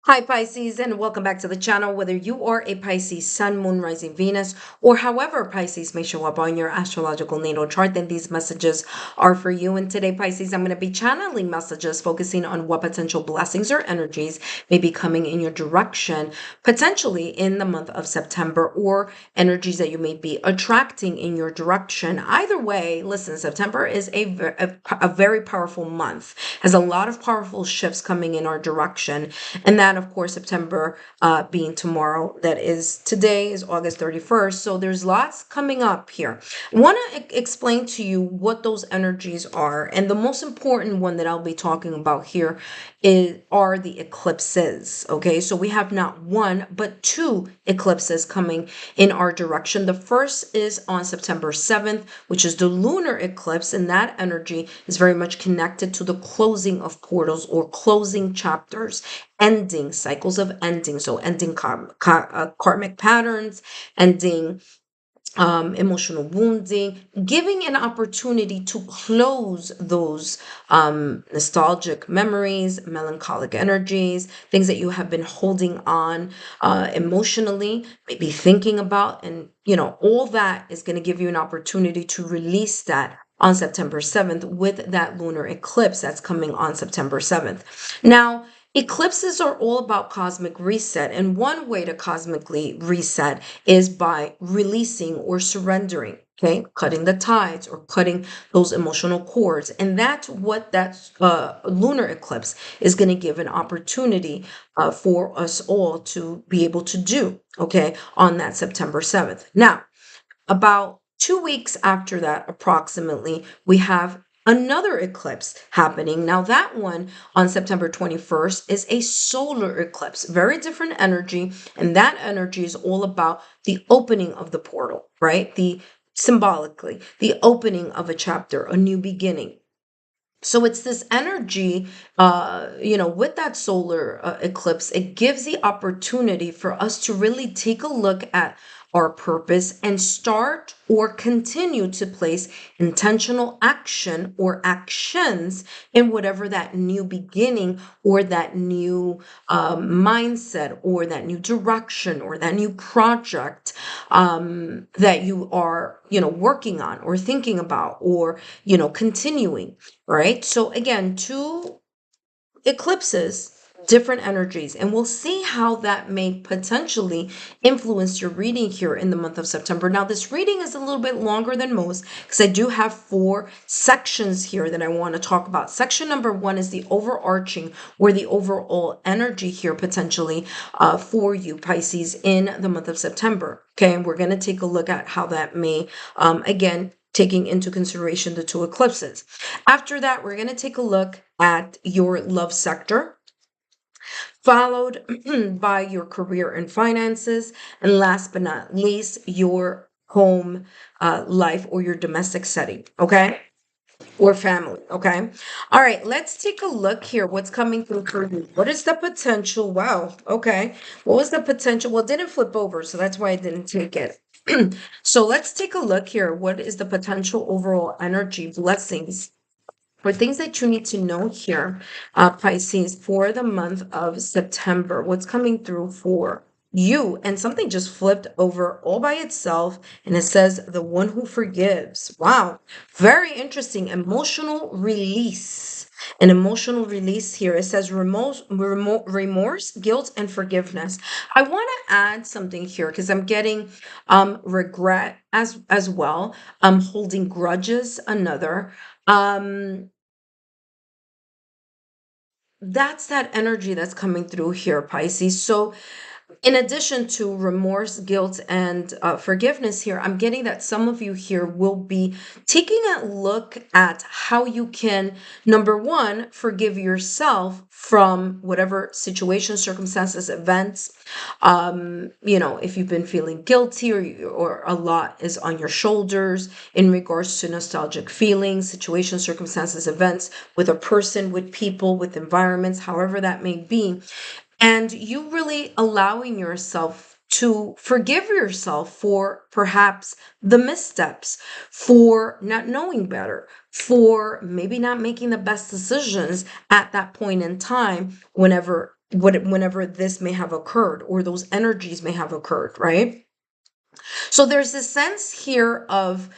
Hi Pisces, and welcome back to the channel. Whether you are a Pisces Sun, Moon, Rising, Venus, or however Pisces may show up on your astrological natal chart, then these messages are for you. And today, Pisces, I'm going to be channeling messages focusing on what potential blessings or energies may be coming in your direction, potentially in the month of September, or energies that you may be attracting in your direction. Either way, listen, September is a very powerful month, has a lot of powerful shifts coming in our direction. And that, of course, September being tomorrow, that is today is August 31st. So there's lots coming up here. I want to explain to you what those energies are. And the most important one that I'll be talking about here are the eclipses. Okay, so we have not one, but two eclipses coming in our direction. The first is on September 7th, which is the lunar eclipse. And that energy is very much connected to the closing of portals or closing chapters, ending cycles of ending. So ending karmic patterns, ending emotional wounding, giving an opportunity to close those nostalgic memories, melancholic energies, things that you have been holding on emotionally, maybe thinking about, and all that is going to give you an opportunity to release that on September 7th with that lunar eclipse that's coming on September 7th. Now, eclipses are all about cosmic reset, and one way to cosmically reset is by releasing or surrendering, okay? Cutting the ties or cutting those emotional cords. And that's what that lunar eclipse is going to give an opportunity for us all to be able to do, okay, on that September 7th. Now, about 2 weeks after that, approximately, we have another eclipse happening. Now, that one on September 21st is a solar eclipse, very different energy. And that energy is all about the opening of the portal, right? Symbolically, the opening of a chapter, a new beginning. So it's this energy, with that solar eclipse, it gives the opportunity for us to really take a look at our purpose and start or continue to place intentional action or actions in whatever that new beginning or that new mindset or that new direction or that new project that you are, working on or thinking about or, continuing. Right? So again, two eclipses, different energies, and we'll see how that may potentially influence your reading here in the month of September. Now, this reading is a little bit longer than most because I do have 4 sections here that I want to talk about. Section number 1 is the overarching or the overall energy here potentially for you, Pisces, in the month of September. Okay, and we're going to take a look at how that may, again, taking into consideration the 2 eclipses. After that, we're going to take a look at your love sector, followed by your career and finances, and last but not least, your home life or your domestic setting, okay? Or family, okay? All right, let's take a look here. What's coming through for you? What is the potential? Wow, okay. What was the potential? Well, it didn't flip over, so that's why I didn't take it. So let's take a look here. What is the potential overall energy, blessings, or things that you need to know here, Pisces, for the month of September? What's coming through for you? And something just flipped over all by itself, and it says the one who forgives. Wow, very interesting. Emotional release. An emotional release here. It says remorse, guilt, and forgiveness. I want to add something here because I'm getting regret as well. Holding grudges, another. Um, that's that energy that's coming through here, Pisces. So in addition to remorse, guilt, and forgiveness here, I'm getting that some of you here will be taking a look at how you can, number one, forgive yourself from whatever situation, circumstances, events. If you've been feeling guilty or a lot is on your shoulders in regards to nostalgic feelings, situations, circumstances, events with a person, with people, with environments, however that may be, and you really allowing yourself to forgive yourself for perhaps the missteps, for not knowing better, for maybe not making the best decisions at that point in time, whenever whenever this may have occurred, or those energies may have occurred, right? So there's a sense here of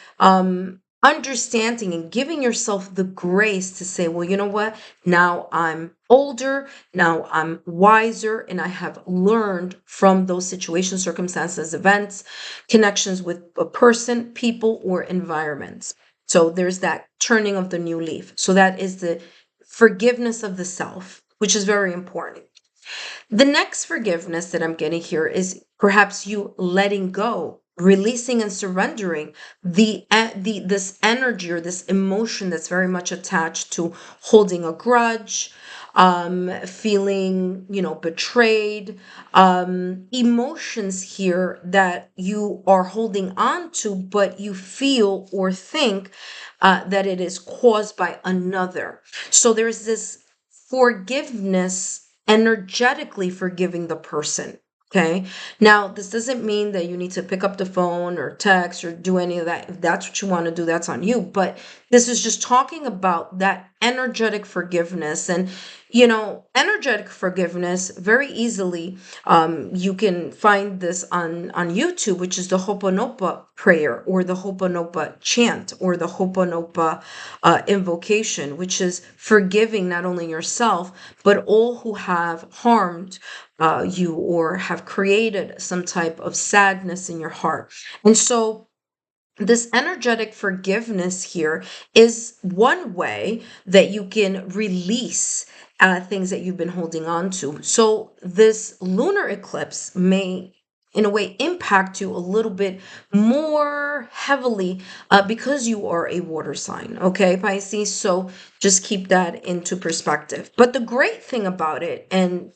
understanding and giving yourself the grace to say, well, you know what? Now I'm older, now I'm wiser, and I have learned from those situations, circumstances, events, connections with a person, people, or environments. So there's that turning of the new leaf. So that is the forgiveness of the self, which is very important. The next forgiveness that I'm getting here is perhaps you letting go, releasing and surrendering the this energy or this emotion that's very much attached to holding a grudge, feeling, betrayed, emotions here that you are holding on to, but you feel or think that it is caused by another. So there's this forgiveness, energetically forgiving the person. Okay. Now, this doesn't mean that you need to pick up the phone or text or do any of that. If that's what you want to do, that's on you. But this is just talking about that energetic forgiveness. And, energetic forgiveness very easily. You can find this on YouTube, which is the Ho'oponopono prayer or the Ho'oponopono chant or the Ho'oponopono invocation, which is forgiving not only yourself, but all who have harmed you or have created some type of sadness in your heart. And so this energetic forgiveness here is one way that you can release things that you've been holding on to. So this lunar eclipse may, in a way, impact you a little bit more heavily because you are a water sign, okay, Pisces? So just keep that into perspective. But the great thing about it, and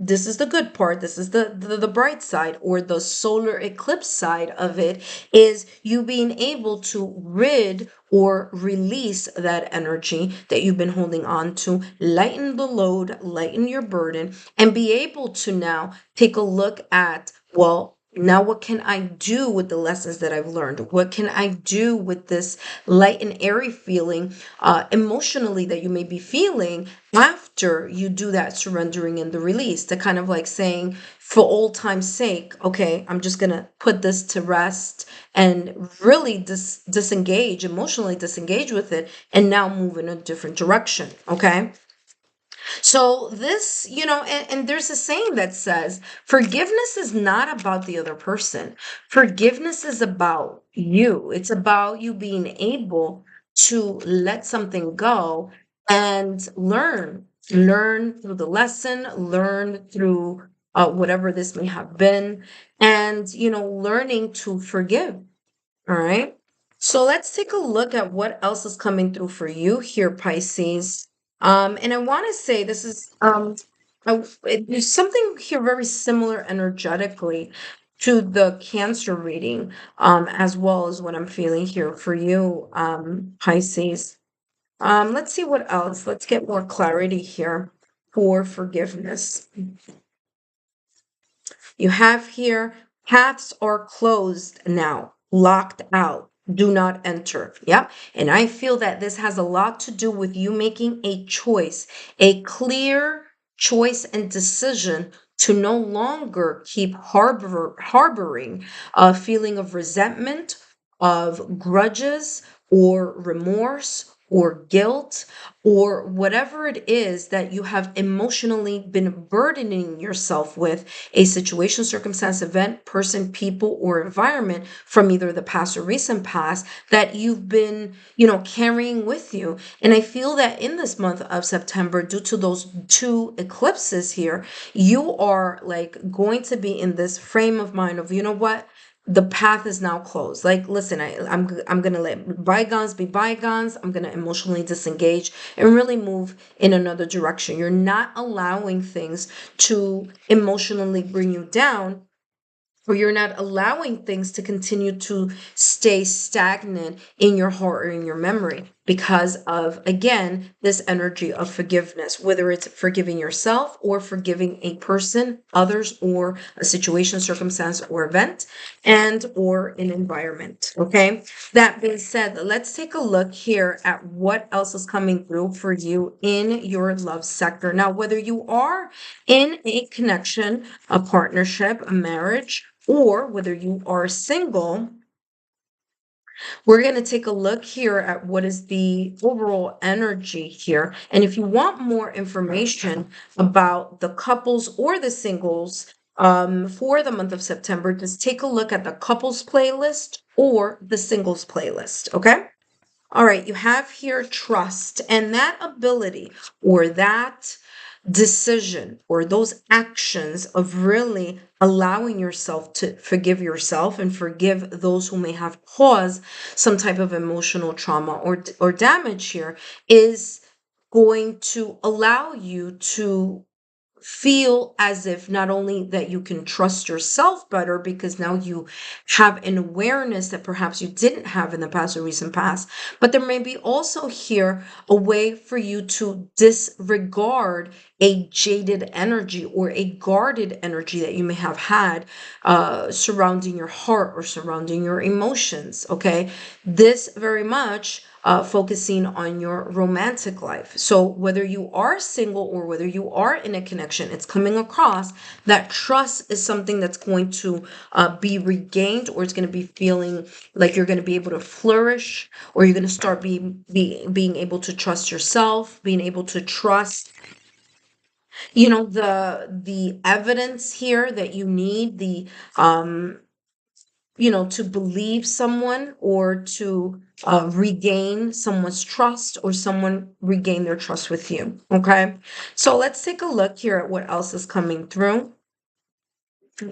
this is the good part, this is the bright side or the solar eclipse side of it, is you being able to rid or release that energy that you've been holding on to, lighten the load, lighten your burden, and be able to now take a look at, well, now what can I do with the lessons that I've learned? What can I do with this light and airy feeling emotionally that you may be feeling after you do that surrendering and the release, to kind of like saying, for old time's sake, okay, I'm just gonna put this to rest and really disengage, emotionally disengage with it, and now move in a different direction. Okay. So this, and there's a saying that says forgiveness is not about the other person. Forgiveness is about you. It's about you being able to let something go and learn through the lesson, learn through whatever this may have been, and, learning to forgive. All right. So let's take a look at what else is coming through for you here, Pisces. And I want to say this is there's something here very similar energetically to the Cancer reading, as well as what I'm feeling here for you, Pisces. Let's see what else. Let's get more clarity here for forgiveness. You have here, paths are closed now, locked out, do not enter. Yep. And I feel that this has a lot to do with you making a choice, a clear choice and decision to no longer keep harboring a feeling of resentment, of grudges, or remorse, or guilt, or whatever it is that you have emotionally been burdening yourself with, a situation, circumstance, event, person, people, or environment from either the past or recent past that you've been, carrying with you. And I feel that in this month of September, due to those two eclipses here, you are like going to be in this frame of mind of, you know what? The path is now closed. Like, listen, I'm gonna let bygones be bygones. I'm gonna emotionally disengage and really move in another direction. You're not allowing things to emotionally bring you down, or you're not allowing things to continue to stay stagnant in your heart or in your memory. because of, again, this energy of forgiveness, whether it's forgiving yourself or forgiving a person, others, or a situation, circumstance, or event, and or an environment. Okay. That being said, let's take a look here at what else is coming through for you in your love sector. Now, whether you are in a connection, a partnership, a marriage, or whether you are single, we're going to take a look here at what is the overall energy here. And if you want more information about the couples or the singles for the month of September, just take a look at the couples playlist or the singles playlist. Okay. All right, you have here trust, and that ability or that decision or those actions of really allowing yourself to forgive yourself and forgive those who may have caused some type of emotional trauma or damage here is going to allow you to feel as if not only that you can trust yourself better because now you have an awareness that perhaps you didn't have in the past or recent past, but there may be also here a way for you to disregard a jaded energy or a guarded energy that you may have had surrounding your heart or surrounding your emotions. Okay, this very much focusing on your romantic life. So whether you are single or whether you are in a connection, it's coming across that trust is something that's going to be regained, or it's going to be feeling like you're going to be able to flourish, or you're going to start being able to trust yourself, being able to trust, the evidence here that you need, the to believe someone or to regain someone's trust or someone regain their trust with you. Okay. So let's take a look here at what else is coming through.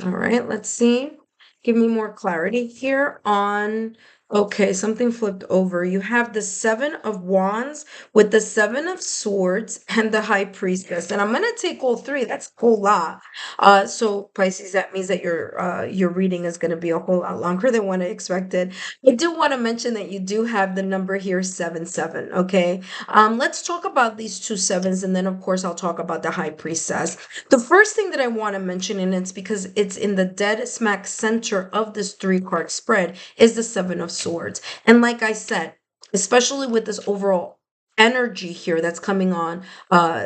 All right. Let's see. Give me more clarity here on. Okay, something flipped over. You have the Seven of Wands with the Seven of Swords and the High Priestess. And I'm gonna take all three. That's a whole lot. So Pisces, that means that your reading is gonna be a whole lot longer than what I expected. I do want to mention that you do have the number here, 7-7. Okay. Let's talk about these two sevens, and then of course I'll talk about the High Priestess. The first thing that I want to mention, and it's because it's in the dead smack center of this 3-card spread, is the Seven of Swords. And like I said, especially with this overall energy here that's coming on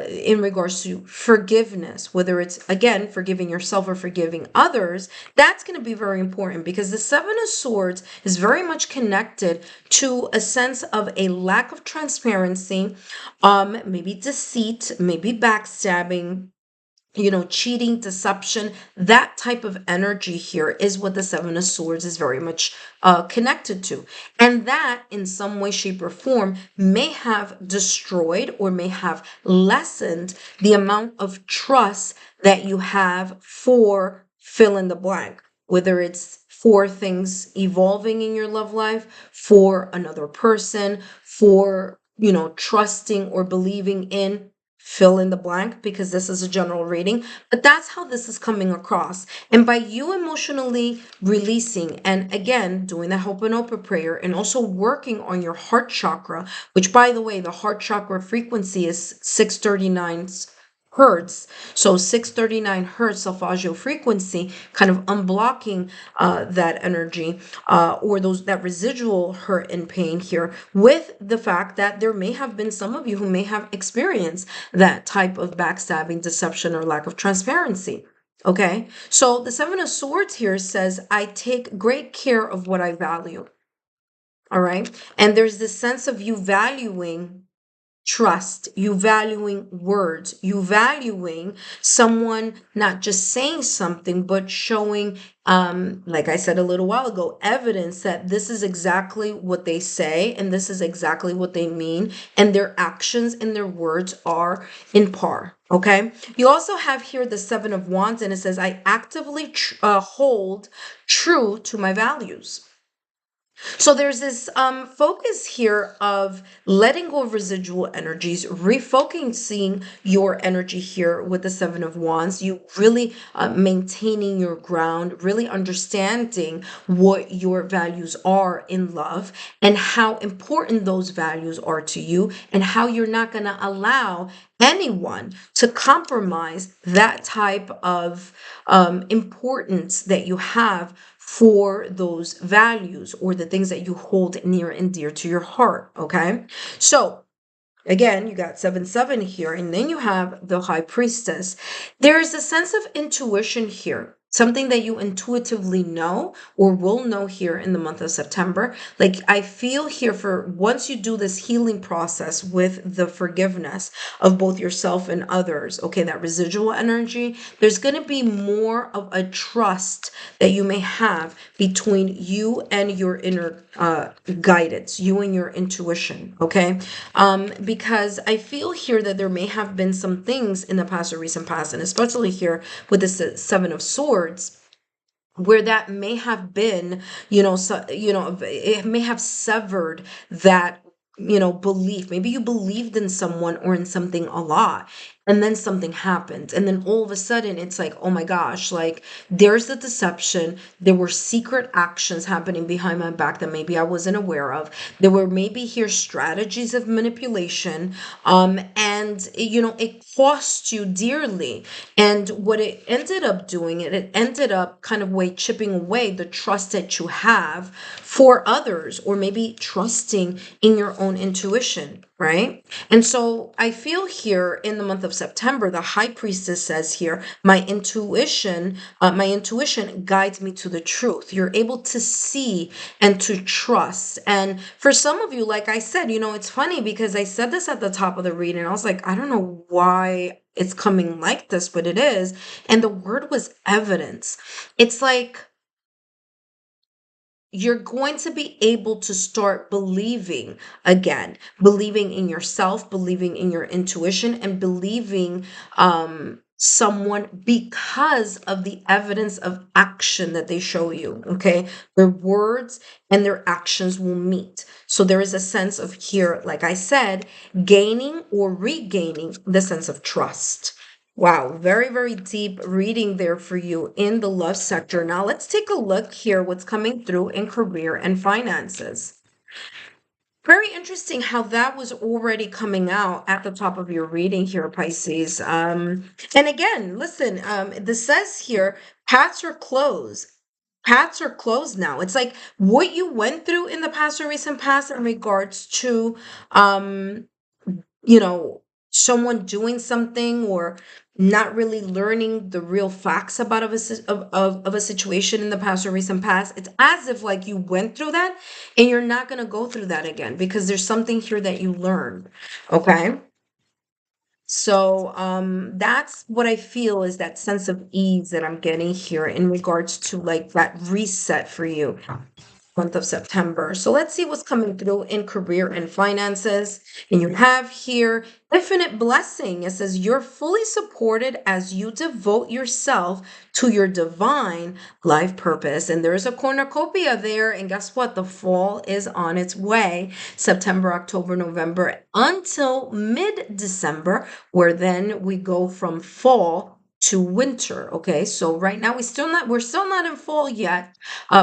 in regards to forgiveness, whether it's again forgiving yourself or forgiving others, that's going to be very important, because the Seven of Swords is very much connected to a sense of a lack of transparency, maybe deceit, maybe backstabbing, cheating, deception. That type of energy here is what the Seven of Swords is very much connected to. And that, in some way, shape, or form, may have destroyed or may have lessened the amount of trust that you have for fill in the blank, whether it's for things evolving in your love life, for another person, for, trusting or believing in fill in the blank, because this is a general reading, but that's how this is coming across. And by you emotionally releasing and again doing the Ho'oponopono prayer and also working on your heart chakra, which by the way, the heart chakra frequency is 639 hertz. So 639 hertz solfeggio frequency, kind of unblocking that energy or that residual hurt and pain here, with the fact that there may have been some of you who may have experienced that type of backstabbing, deception, or lack of transparency. Okay, so the Seven of Swords here says, I take great care of what I value. All right, and there's this sense of you valuing trust, you valuing words, you valuing someone not just saying something, but showing, like I said a little while ago, evidence that this is exactly what they say and this is exactly what they mean, and their actions and their words are in par. Okay. You also have here the Seven of Wands, and it says, I actively hold true to my values. So there's this focus here of letting go of residual energies, refocusing your energy here with the Seven of Wands. You really maintaining your ground, really understanding what your values are in love and how important those values are to you, and how you're not going to allow anyone to compromise that type of importance that you have for those values or the things that you hold near and dear to your heart. Okay. So again, you got 7-7 here, and then you have the High Priestess. There is a sense of intuition here, something that you intuitively know or will know here in the month of September. Like, I feel here, for once you do this healing process with the forgiveness of both yourself and others, okay, that residual energy, there's going to be more of a trust that you may have between you and your inner guidance, you and your intuition, okay? Because I feel here that there may have been some things in the past or recent past, and especially here with the Seven of Swords, where that may have been, so, it may have severed that, belief. Maybe you believed in someone or in something a lot, and then something happened. And then all of a sudden, it's like, oh my gosh, like there's the deception. There were secret actions happening behind my back that maybe I wasn't aware of. There were maybe here strategies of manipulation. And, it cost you dearly. And what it ended up doing, it ended up kind of chipping away the trust that you have for others, or maybe trusting in your own intuition, right? And so I feel here in the month of September, the High Priestess says here, my intuition guides me to the truth. You're able to see and to trust. And for some of you, like I said, it's funny because I said this at the top of the reading. I was like, I don't know why it's coming like this, but it is. And the word was evidence. It's like you're going to be able to start believing again, believing in yourself, believing in your intuition, and believing someone because of the evidence of action that they show you. Okay. Their words and their actions will meet. So there is a sense of here, like I said, gaining or regaining the sense of trust. Wow, very, very deep reading there for you in the love sector. Now let's take a look here what's coming through in career and finances. Very interesting how that was already coming out at the top of your reading here, Pisces. And again, listen, this says here, paths are closed. Paths are closed now. It's like what you went through in the past or recent past in regards to um you know, someone doing something or not really learning the real facts about of a situation in the past or recent past. It's as if like you went through that and you're not going to go through that again because there's something here that you learned. Okay. So that's what I feel is that sense of ease that I'm getting here in regards to like that reset for you month of September. So let's see what's coming through in career and finances. And you have here infinite blessing. It says you're fully supported as you devote yourself to your divine life purpose. And there's a cornucopia there. And guess what? The fall is on its way. September, October, November until mid-December, where then we go from fall to winter. Okay, so right now we're still not in fall yet,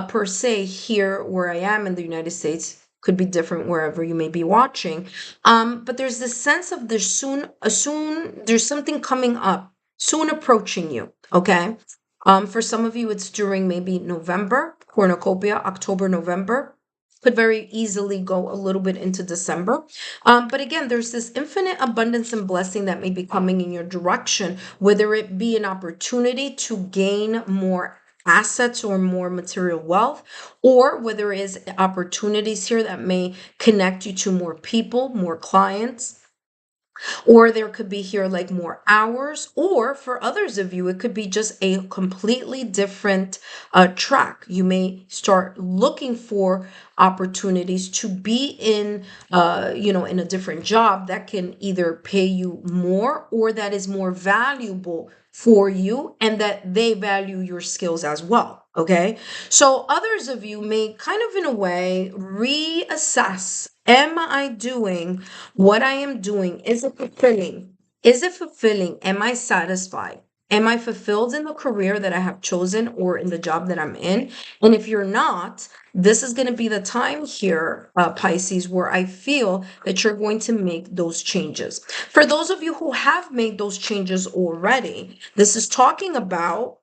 per se. Here where I am in the United States, could be different wherever you may be watching. But there's this sense of there's soon there's something coming up, soon approaching you. Okay, for some of you it's during maybe November, cornucopia, October, November. Could very easily go a little bit into December. But again, there's this infinite abundance and blessing that may be coming in your direction, whether it be an opportunity to gain more assets or more material wealth, or whether it is opportunities here that may connect you to more people, more clients, or there could be here like more hours, or for others of you it could be just a completely different track. You may start looking for opportunities to be in in a different job that can either pay you more or that is more valuable for you and that they value your skills as well. Okay. So others of you may kind of in a way reassess, am I doing what I am doing? Is it fulfilling? Is it fulfilling? Am I satisfied? Am I fulfilled in the career that I have chosen or in the job that I'm in? And if you're not, this is going to be the time here, Pisces, where I feel that you're going to make those changes. For those of you who have made those changes already, this is talking about,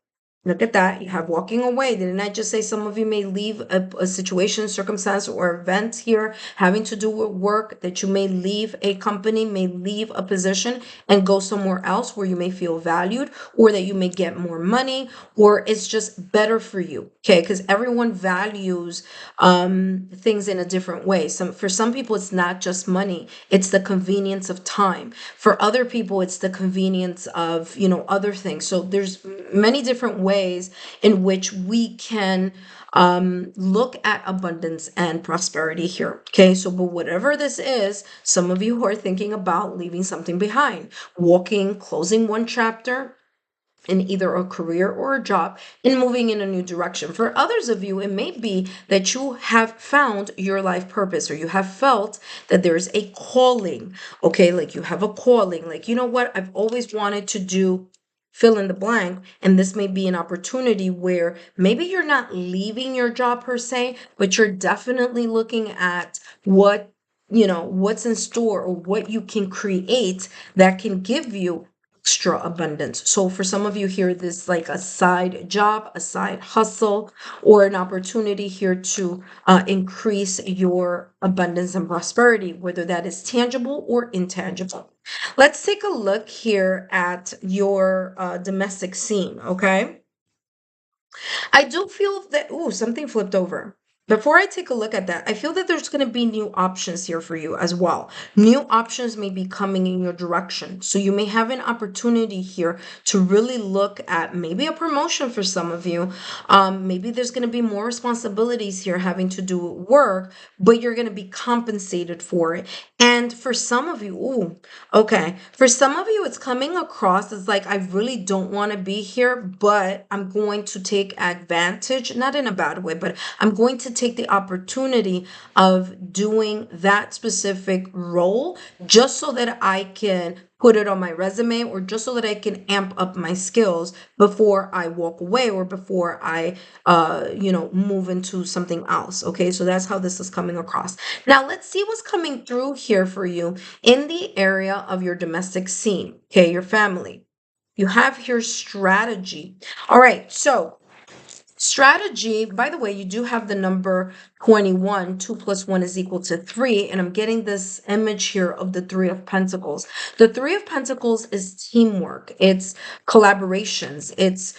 look at that. You have walking away. Didn't I just say some of you may leave a situation, circumstance, or event here having to do with work, that you may leave a company, may leave a position and go somewhere else where you may feel valued, or that you may get more money, or it's just better for you. Okay. Because everyone values things in a different way. For some people, it's not just money, it's the convenience of time. For other people, it's the convenience of, other things. So there's many different ways in which we can look at abundance and prosperity here. Okay. So, but whatever this is, some of you who are thinking about leaving something behind, walking, closing one chapter in either a career or a job, and moving in a new direction. For others of you, it may be that you have found your life purpose, or you have felt that there's a calling. Okay, like you have a calling, like, you know what, I've always wanted to do fill in the blank. And this may be an opportunity where maybe you're not leaving your job per se, but you're definitely looking at what's in store, or what you can create that can give you extra abundance. So for some of you here, this like a side job, a side hustle, or an opportunity here to increase your abundance and prosperity, whether that is tangible or intangible. Let's take a look here at your domestic scene, okay? I do feel that, ooh, something flipped over. Before I take a look at that, I feel that there's going to be new options here for you as well. New options may be coming in your direction. So you may have an opportunity here to really look at maybe a promotion for some of you. Maybe there's going to be more responsibilities here having to do with work, but you're going to be compensated for it. And for some of you, ooh, okay. For some of you, it's coming across as like, I really don't want to be here, but I'm going to take advantage, not in a bad way, but I'm going to take the opportunity of doing that specific role just so that I can put it on my resume, or just so that I can amp up my skills before I walk away, or before I, move into something else. Okay. So that's how this is coming across. Now let's see what's coming through here for you in the area of your domestic scene. Okay. Your family. You have here strategy. All right. So strategy, by the way, you do have the number 21. 2 plus 1 is equal to 3. And I'm getting this image here of the Three of Pentacles. The Three of Pentacles is teamwork. It's collaborations. It's,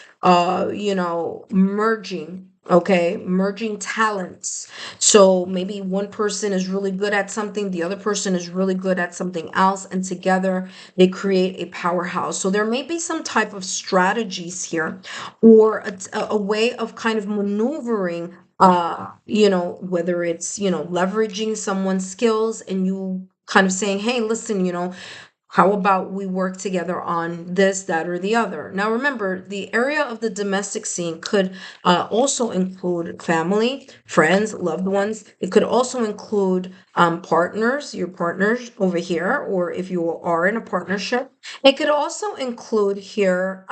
merging. Okay, merging talents. So maybe one person is really good at something, the other person is really good at something else, and together they create a powerhouse. So there may be some type of strategies here, or a way of kind of maneuvering, whether it's, leveraging someone's skills, and you kind of saying, hey, listen, how about we work together on this, that, or the other? Now, remember, the area of the domestic scene could also include family, friends, loved ones. It could also include partners, your partners over here, or if you are in a partnership. It could also include here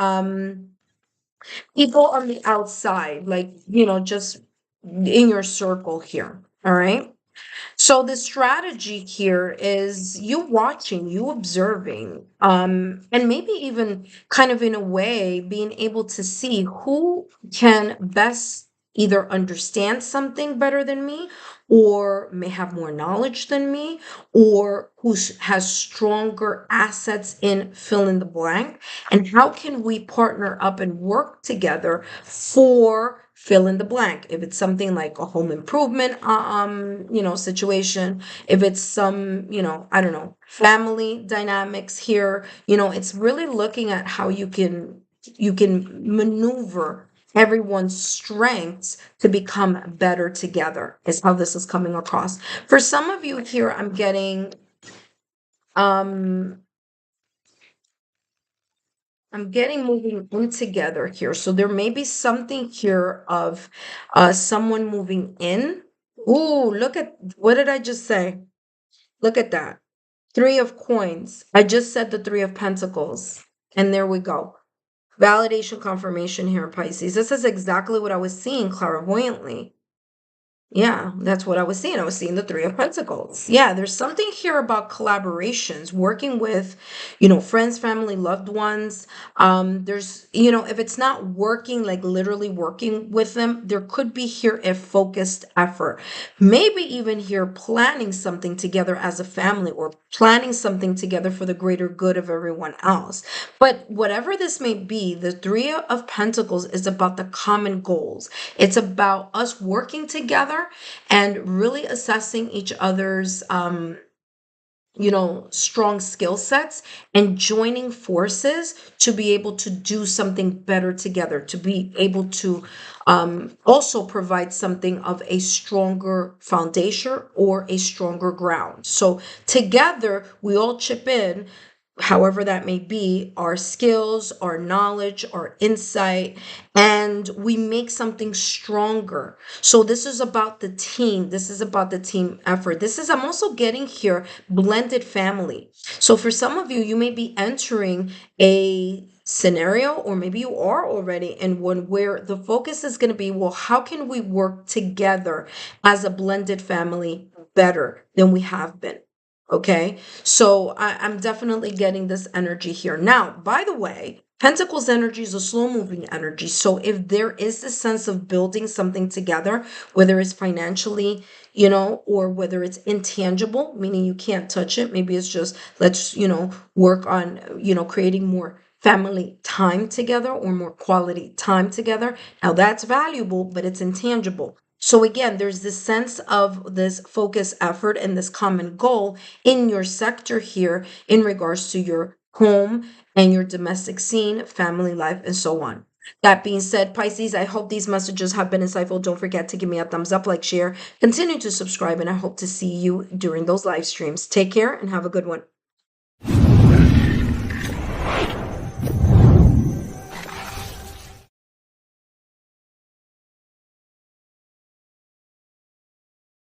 people on the outside, like, just in your circle here. All right. So the strategy here is you watching, you observing, and maybe even kind of in a way being able to see who can best either understand something better than me, or may have more knowledge than me, or has stronger assets in fill in the blank, and how can we partner up and work together for fill in the blank. If it's something like a home improvement situation, if it's some, I don't know, family dynamics here, it's really looking at how you can maneuver everyone's strengths to become better together, is how this is coming across. For some of you here, I'm getting um I'm getting moving in together here. So there may be something here of someone moving in. Ooh, look at, what did I just say? Look at that. Three of coins. I just said the three of pentacles. And there we go. Validation confirmation here, Pisces. This is exactly what I was seeing clairvoyantly. Yeah, that's what I was seeing. I was seeing the Three of Pentacles. Yeah, there's something here about collaborations, working with, friends, family, loved ones. There's, if it's not working, like literally working with them, there could be here a focused effort. Maybe even here planning something together as a family or planning something together for the greater good of everyone else. But whatever this may be, the Three of Pentacles is about the common goals. It's about us working together and really assessing each other's strong skill sets and joining forces to be able to do something better together, to be able to also provide something of a stronger foundation or a stronger ground. So together we all chip in, however that may be, our skills, our knowledge, our insight, and we make something stronger. So this is about the team. This is about the team effort. I'm also getting here blended family. So for some of you, you may be entering a scenario, or maybe you are already in one where the focus is going to be, well, how can we work together as a blended family better than we have been? Okay, so I'm definitely getting this energy here. Now, by the way, Pentacles energy is a slow moving energy. So if there is this sense of building something together, whether it's financially, or whether it's intangible, meaning you can't touch it, maybe it's just let's, work on, creating more family time together or more quality time together. Now that's valuable, but it's intangible. So again, there's this sense of this focus effort and this common goal in your sector here in regards to your home and your domestic scene, family life, and so on. That being said, Pisces, I hope these messages have been insightful. Don't forget to give me a thumbs up, like, share, continue to subscribe, and I hope to see you during those live streams. Take care and have a good one.